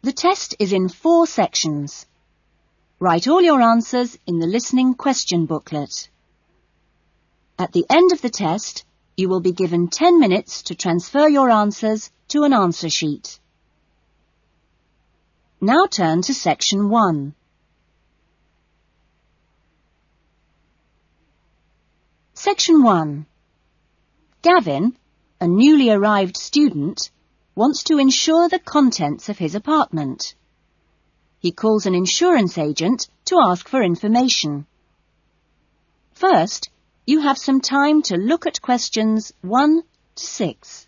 The test is in 4 sections. Write all your answers in the listening question booklet. At the end of the test, you will be given 10 minutes to transfer your answers to an answer sheet. Now turn to section 1. Section 1. Gavin, a newly arrived student, wants to insure the contents of his apartment. He calls an insurance agent to ask for information. First, you have some time to look at questions 1 to 6.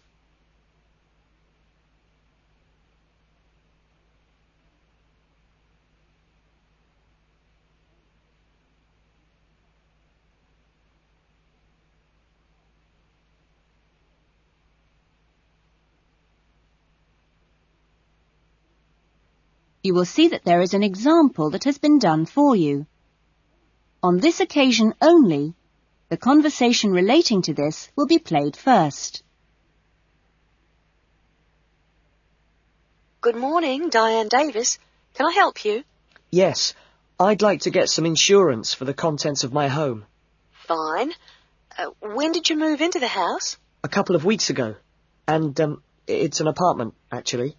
You will see that there is an example that has been done for you. On this occasion only, the conversation relating to this will be played first. Good morning, Diane Davis. Can I help you? Yes, I'd like to get some insurance for the contents of my home. Fine. When did you move into the house? A couple of weeks ago. And, it's an apartment, actually.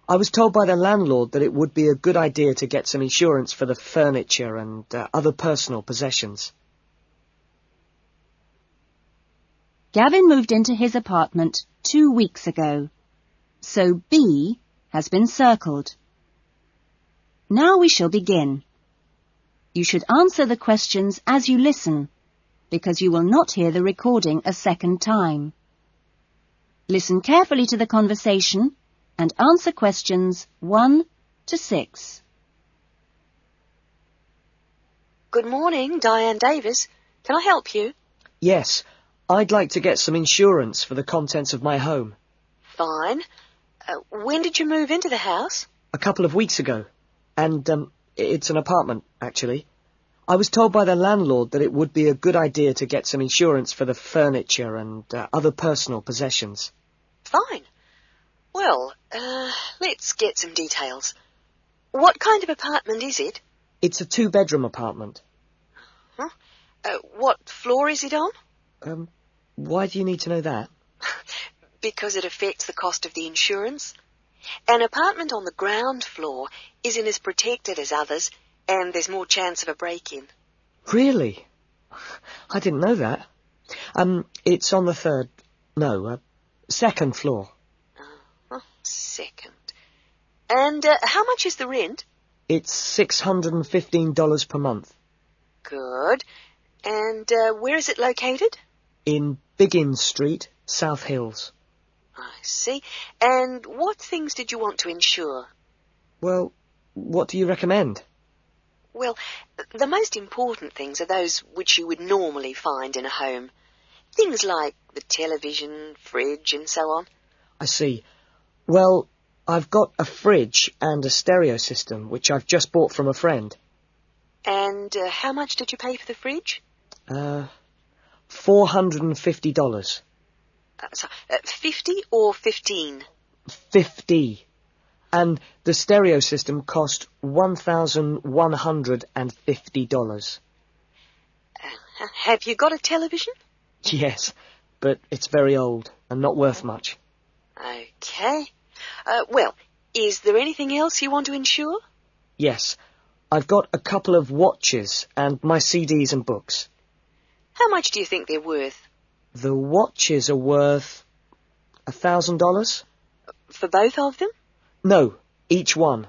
I was told by the landlord that it would be a good idea to get some insurance for the furniture and other personal possessions. Gavin moved into his apartment 2 weeks ago, so B has been circled. Now we shall begin. You should answer the questions as you listen, because you will not hear the recording a second time. Listen carefully to the conversation and answer questions 1 to 6. Good morning, Diane Davis. Can I help you? Yes, I'd like to get some insurance for the contents of my home. Fine. When did you move into the house? A couple of weeks ago. And, it's an apartment, actually. I was told by the landlord that it would be a good idea to get some insurance for the furniture and other personal possessions. Fine. Well, let's get some details. What kind of apartment is it? It's a 2-bedroom apartment. Huh? What floor is it on? Why do you need to know that? Because it affects the cost of the insurance. An apartment on the ground floor isn't as protected as others, and there's more chance of a break-in. Really? I didn't know that. It's on the second floor. Second. And how much is the rent? It's $615 per month. Good. And where is it located? In Biggin Street, South Hills. I see. And what things did you want to insure? Well, what do you recommend? Well, the most important things are those which you would normally find in a home. Things like the television, fridge, and so on. I see. Well, I've got a fridge and a stereo system, which I've just bought from a friend. And how much did you pay for the fridge? $450. 50 or 15? 50. And the stereo system cost $1,150. Have you got a television? Yes, but it's very old and not worth much. Okay. Well, is there anything else you want to insure? Yes. I've got a couple of watches and my CDs and books. How much do you think they're worth? The watches are worth $1,000. For both of them? No, each one.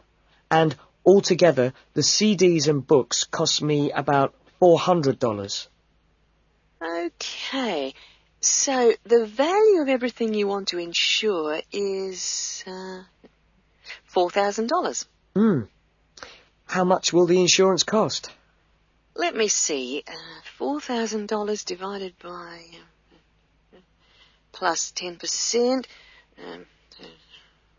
And altogether, the CDs and books cost me about $400. Okay. So the value of everything you want to insure is $4,000. How much will the insurance cost? Let me see. $4,000 divided by plus 10%.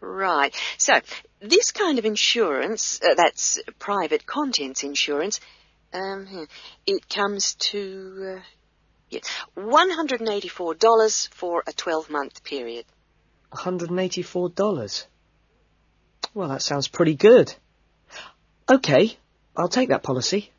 Right. So this kind of insurance, that's private contents insurance, it comes to $184 for a 12-month period. $184? Well, that sounds pretty good. OK, I'll take that policy.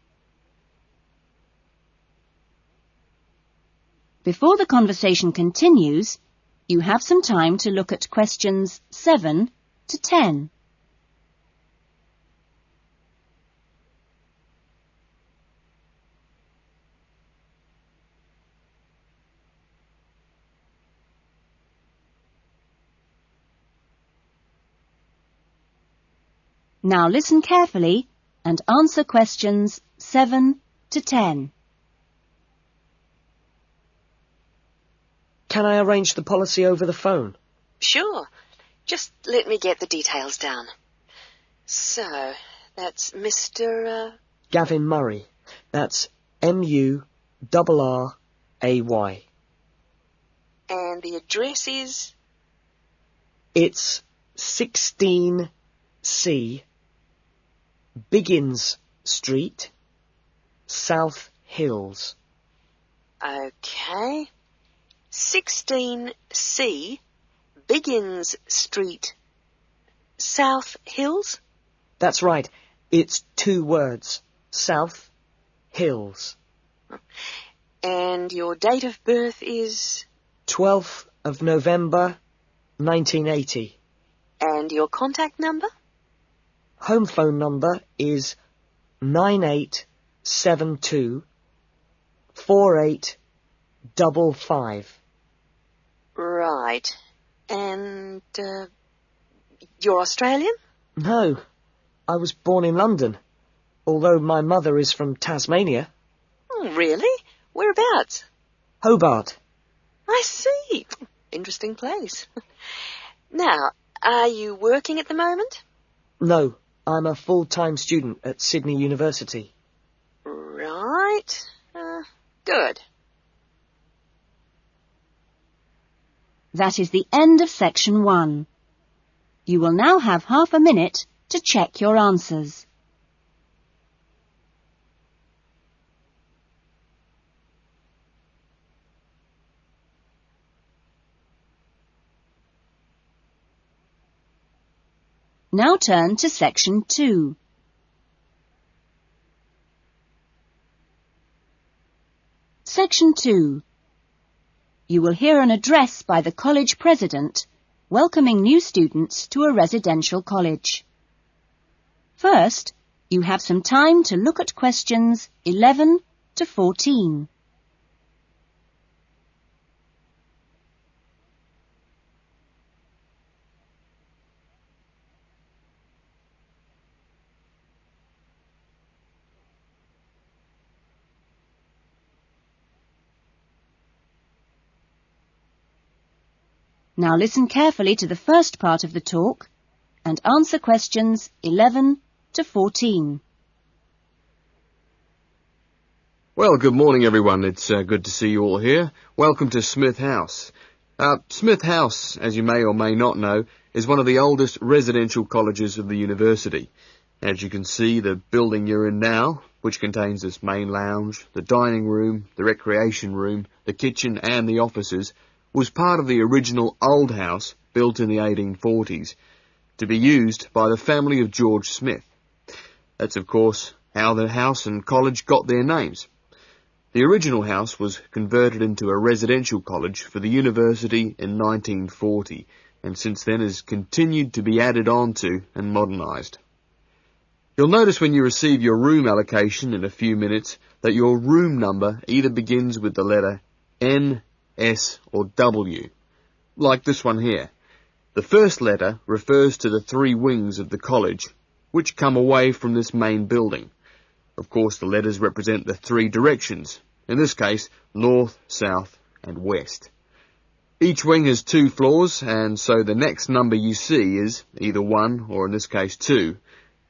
Before the conversation continues, you have some time to look at questions 7 to 10. Now listen carefully and answer questions 7 to 10. Can I arrange the policy over the phone? Sure. Just let me get the details down. So, that's Mr. Gavin Murray. That's Murray. And the address is? It's 16C, Biggins Street, South Hills. OK. 16C, Biggins Street, South Hills? That's right. It's 2 words. South Hills. And your date of birth is? 12th of November, 1980. And your contact number? Home phone number is 9872 4855. Right. And, you're Australian? No, I was born in London, although my mother is from Tasmania. Oh, really? Whereabouts? Hobart. I see. Interesting place. Now, are you working at the moment? No, I'm a full-time student at Sydney University. Right. Good. That is the end of section 1. You will now have half a minute to check your answers. Now turn to section 2. Section 2. You will hear an address by the college president welcoming new students to a residential college. First, you have some time to look at questions 11 to 14. Now listen carefully to the first part of the talk and answer questions 11 to 14. Well, good morning, everyone. It's good to see you all here. Welcome to Smith House. Smith House, as you may or may not know, is one of the oldest residential colleges of the university. As you can see, the building you're in now, which contains this main lounge, the dining room, the recreation room, the kitchen and the offices, was part of the original old house built in the 1840s to be used by the family of George Smith. That's, of course, how the house and college got their names. The original house was converted into a residential college for the university in 1940, and since then has continued to be added on to and modernised. You'll notice when you receive your room allocation in a few minutes that your room number either begins with the letter N, S or W, like this one here. The first letter refers to the 3 wings of the college, which come away from this main building. Of course, the letters represent the 3 directions, in this case, north, south and west. Each wing has 2 floors, and so the next number you see is either 1 or in this case 2,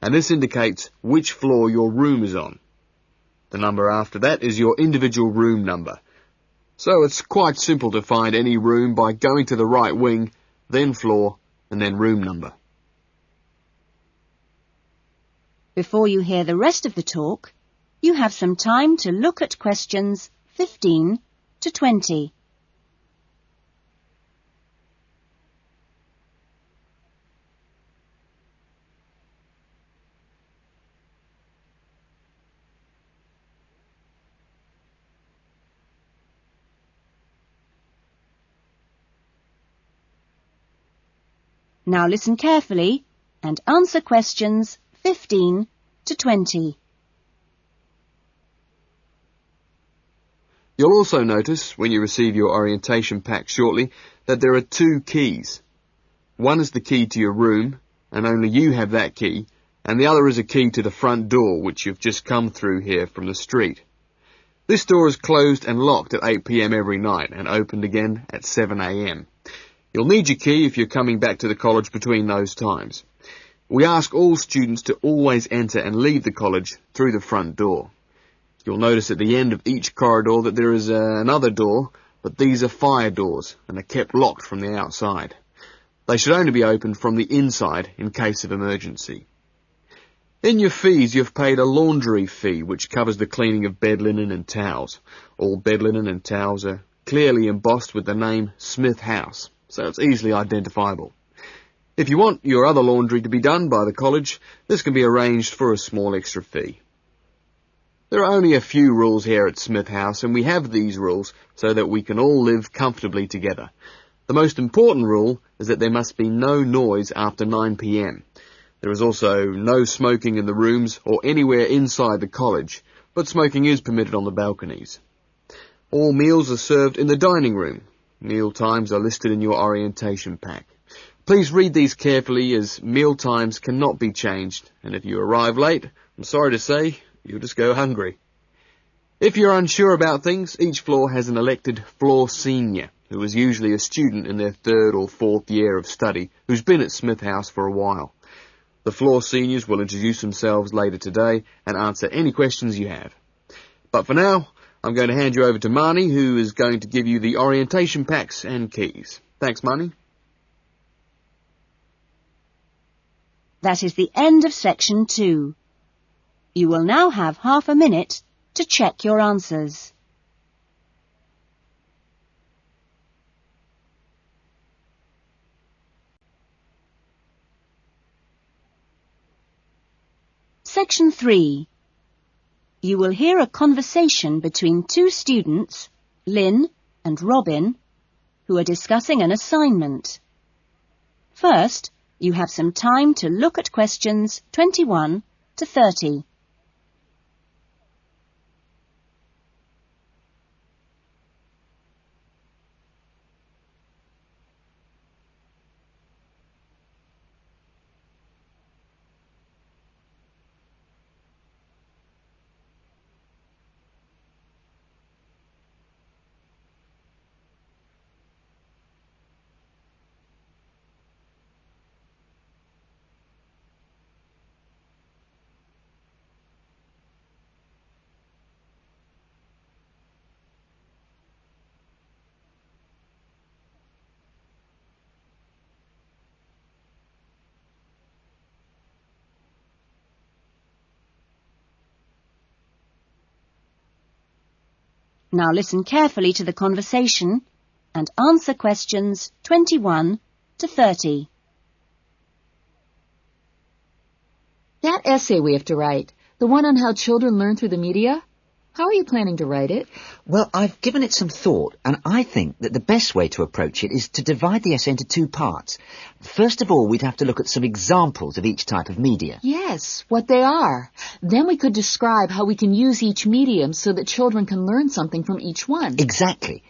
and this indicates which floor your room is on. The number after that is your individual room number. So it's quite simple to find any room by going to the right wing, then floor, and then room number. Before you hear the rest of the talk, you have some time to look at questions 15 to 20. Now listen carefully and answer questions 15 to 20. You'll also notice, when you receive your orientation pack shortly, that there are 2 keys. One is the key to your room, and only you have that key, and the other is a key to the front door, which you've just come through here from the street. This door is closed and locked at 8 p.m. every night, and opened again at 7 a.m. You'll need your key if you're coming back to the college between those times. We ask all students to always enter and leave the college through the front door. You'll notice at the end of each corridor that there is another door, but these are fire doors and are kept locked from the outside. They should only be opened from the inside in case of emergency. In your fees, you've paid a laundry fee, which covers the cleaning of bed linen and towels. All bed linen and towels are clearly embossed with the name Smith House, so it's easily identifiable. If you want your other laundry to be done by the college, this can be arranged for a small extra fee. There are only a few rules here at Smith House, and we have these rules so that we can all live comfortably together. The most important rule is that there must be no noise after 9 p.m. There is also no smoking in the rooms or anywhere inside the college, but smoking is permitted on the balconies. All meals are served in the dining room. Meal times are listed in your orientation pack. Please read these carefully, as meal times cannot be changed, and if you arrive late, I'm sorry to say, you'll just go hungry. If you're unsure about things, each floor has an elected floor senior, who is usually a student in their 3rd or 4th year of study, who's been at Smith House for a while. The floor seniors will introduce themselves later today and answer any questions you have. But for now, I'm going to hand you over to Marnie, who is going to give you the orientation packs and keys. Thanks, Marnie. That is the end of section 2. You will now have half a minute to check your answers. Section 3. You will hear a conversation between 2 students, Lynn and Robin, who are discussing an assignment. First, you have some time to look at questions 21 to 30. Now listen carefully to the conversation and answer questions 21 to 30. That essay we have to write, the one on how children learn through the media, how are you planning to write it? Well, I've given it some thought, and I think that the best way to approach it is to divide the essay into 2 parts. First of all, we'd have to look at some examples of each type of media. Yes, what they are. Then we could describe how we can use each medium so that children can learn something from each one. Exactly.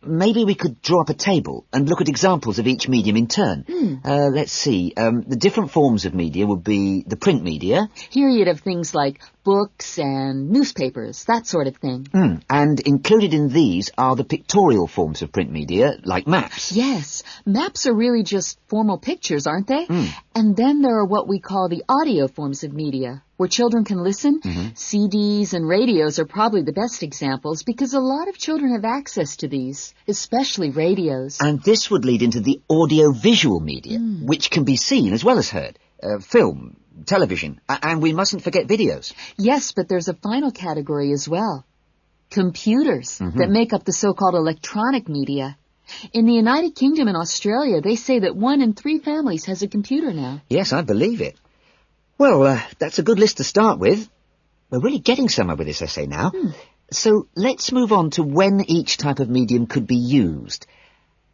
Maybe we could draw up a table and look at examples of each medium in turn. Let's see. The different forms of media would be the print media. Here you'd have things like books and newspapers, that sort of thing. And included in these are the pictorial forms of print media, like maps. Yes, maps are really just formal pictures, aren't they? And then there are what we call the audio forms of media, where children can listen. CDs and radios are probably the best examples because a lot of children have access to these, especially radios. And this would lead into the audio-visual media, which can be seen as well as heard. Film, television, and we mustn't forget videos. Yes, but there's a final category as well. Computers that make up the so-called electronic media. In the United Kingdom and Australia, they say that 1 in 3 families has a computer now. Yes, I believe it. Well, that's a good list to start with. We're really getting somewhere with this essay now. So let's move on to when each type of medium could be used.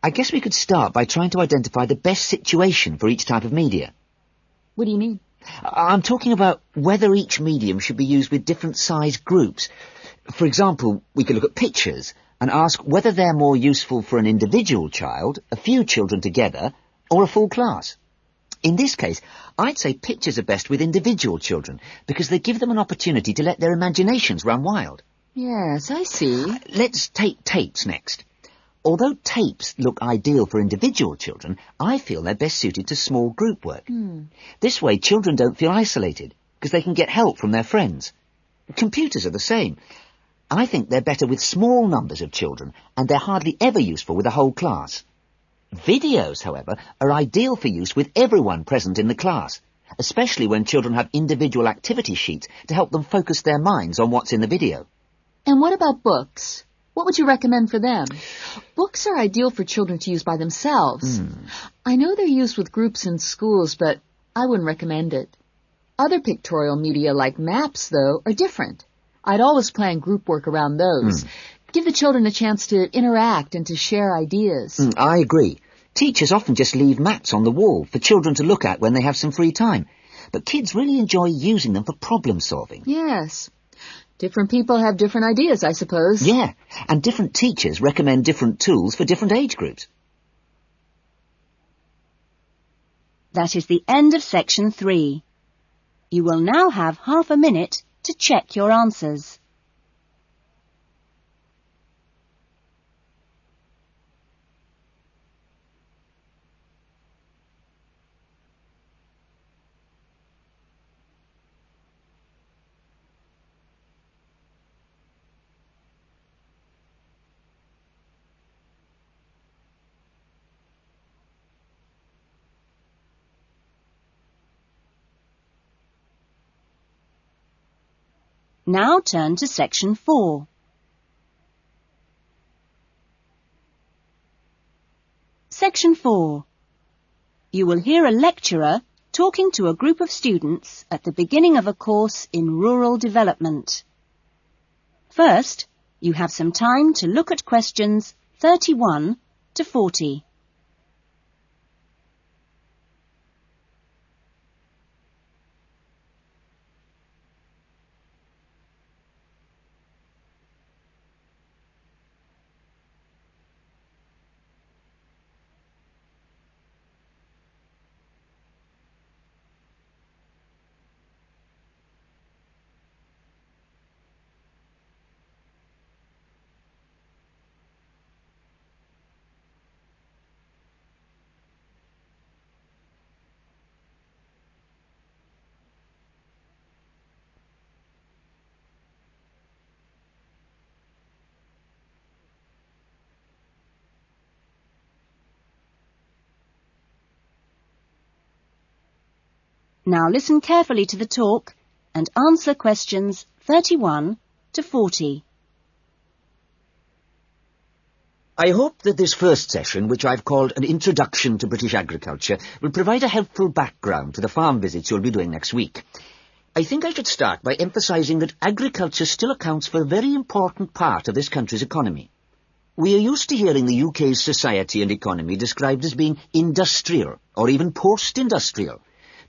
I guess we could start by trying to identify the best situation for each type of media. What do you mean? I'm talking about whether each medium should be used with different size groups. For example, we could look at pictures and ask whether they're more useful for an individual child, a few children together, or a full class. In this case, I'd say pictures are best with individual children because they give them an opportunity to let their imaginations run wild. Yes, I see. Let's take tapes next. Although tapes look ideal for individual children, I feel they're best suited to small group work. This way, children don't feel isolated because they can get help from their friends. Computers are the same. I think they're better with small numbers of children, and they're hardly ever useful with a whole class. Videos, however, are ideal for use with everyone present in the class, especially when children have individual activity sheets to help them focus their minds on what's in the video. And what about books? What would you recommend for them? Books are ideal for children to use by themselves. I know they're used with groups in schools, but I wouldn't recommend it. Other pictorial media like maps, though, are different. I'd always plan group work around those. Give the children a chance to interact and to share ideas. I agree. Teachers often just leave maps on the wall for children to look at when they have some free time. But kids really enjoy using them for problem solving. Yes. Different people have different ideas, I suppose. Yeah, and different teachers recommend different tools for different age groups. That is the end of section 3. You will now have half a minute to check your answers. Now turn to section 4. Section 4. You will hear a lecturer talking to a group of students at the beginning of a course in rural development. First, you have some time to look at questions 31 to 40. Now listen carefully to the talk and answer questions 31 to 40. I hope that this first session, which I've called an Introduction to British Agriculture, will provide a helpful background to the farm visits you'll be doing next week. I think I should start by emphasising that agriculture still accounts for a very important part of this country's economy. We are used to hearing the UK's society and economy described as being industrial or even post-industrial.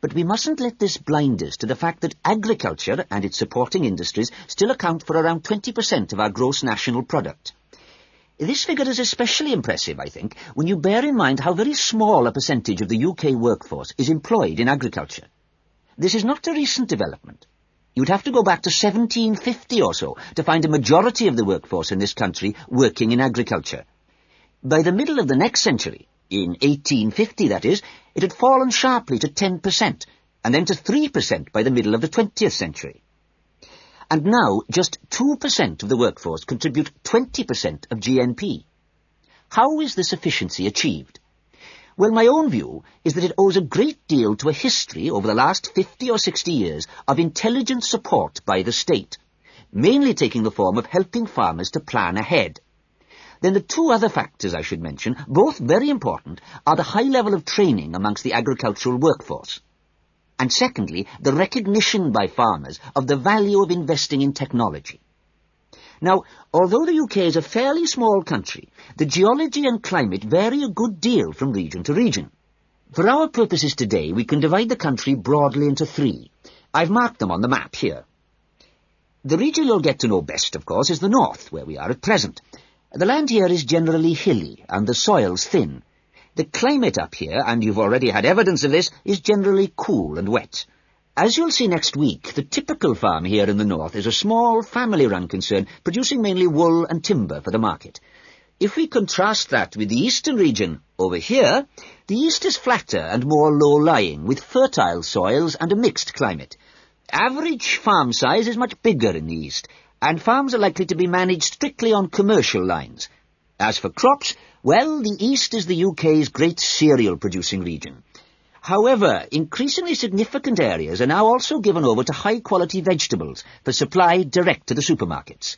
But we mustn't let this blind us to the fact that agriculture and its supporting industries still account for around 20% of our gross national product. This figure is especially impressive, I think, when you bear in mind how very small a percentage of the UK workforce is employed in agriculture. This is not a recent development. You'd have to go back to 1750 or so to find a majority of the workforce in this country working in agriculture. By the middle of the next century, in 1850 that is, it had fallen sharply to 10%, and then to 3% by the middle of the 20th century. And now, just 2% of the workforce contribute 20% of GNP. How is this efficiency achieved? Well, my own view is that it owes a great deal to a history over the last 50 or 60 years of intelligent support by the state, mainly taking the form of helping farmers to plan ahead. Then the two other factors I should mention, both very important, are the high level of training amongst the agricultural workforce. And secondly, the recognition by farmers of the value of investing in technology. Now, although the UK is a fairly small country, the geology and climate vary a good deal from region to region. For our purposes today, we can divide the country broadly into three. I've marked them on the map here. The region you'll get to know best, of course, is the north, where we are at present. The land here is generally hilly, and the soil's thin. The climate up here, and you've already had evidence of this, is generally cool and wet. As you'll see next week, the typical farm here in the north is a small, family-run concern, producing mainly wool and timber for the market. If we contrast that with the eastern region, over here, the east is flatter and more low-lying, with fertile soils and a mixed climate. Average farm size is much bigger in the east, and farms are likely to be managed strictly on commercial lines. As for crops, well, the east is the UK's great cereal-producing region. However, increasingly significant areas are now also given over to high-quality vegetables for supply direct to the supermarkets.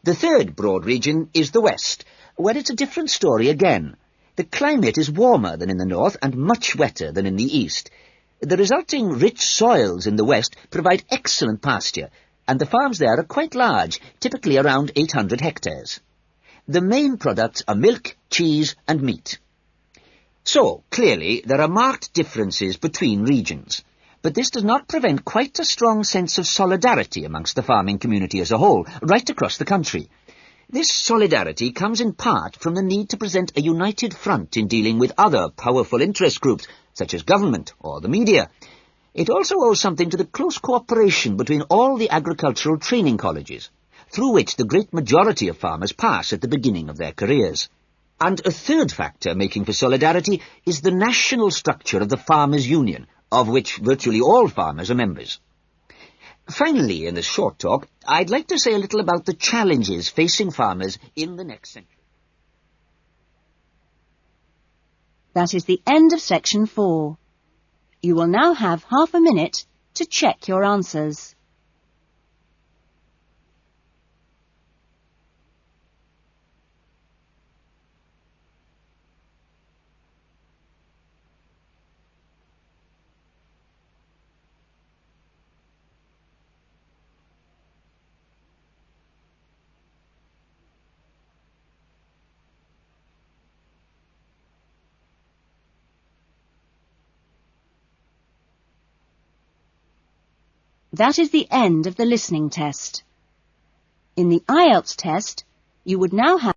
The third broad region is the west, where it's a different story again. The climate is warmer than in the north and much wetter than in the east. The resulting rich soils in the west provide excellent pasture, and the farms there are quite large, typically around 800 hectares. The main products are milk, cheese and meat. So, clearly, there are marked differences between regions, but this does not prevent quite a strong sense of solidarity amongst the farming community as a whole, right across the country. This solidarity comes in part from the need to present a united front in dealing with other powerful interest groups, such as government or the media. It also owes something to the close cooperation between all the agricultural training colleges, through which the great majority of farmers pass at the beginning of their careers. And a third factor making for solidarity is the national structure of the Farmers' Union, of which virtually all farmers are members. Finally, in this short talk, I'd like to say a little about the challenges facing farmers in the next century. That is the end of section 4. You will now have half a minute to check your answers. That is the end of the listening test. In the IELTS test, you would now have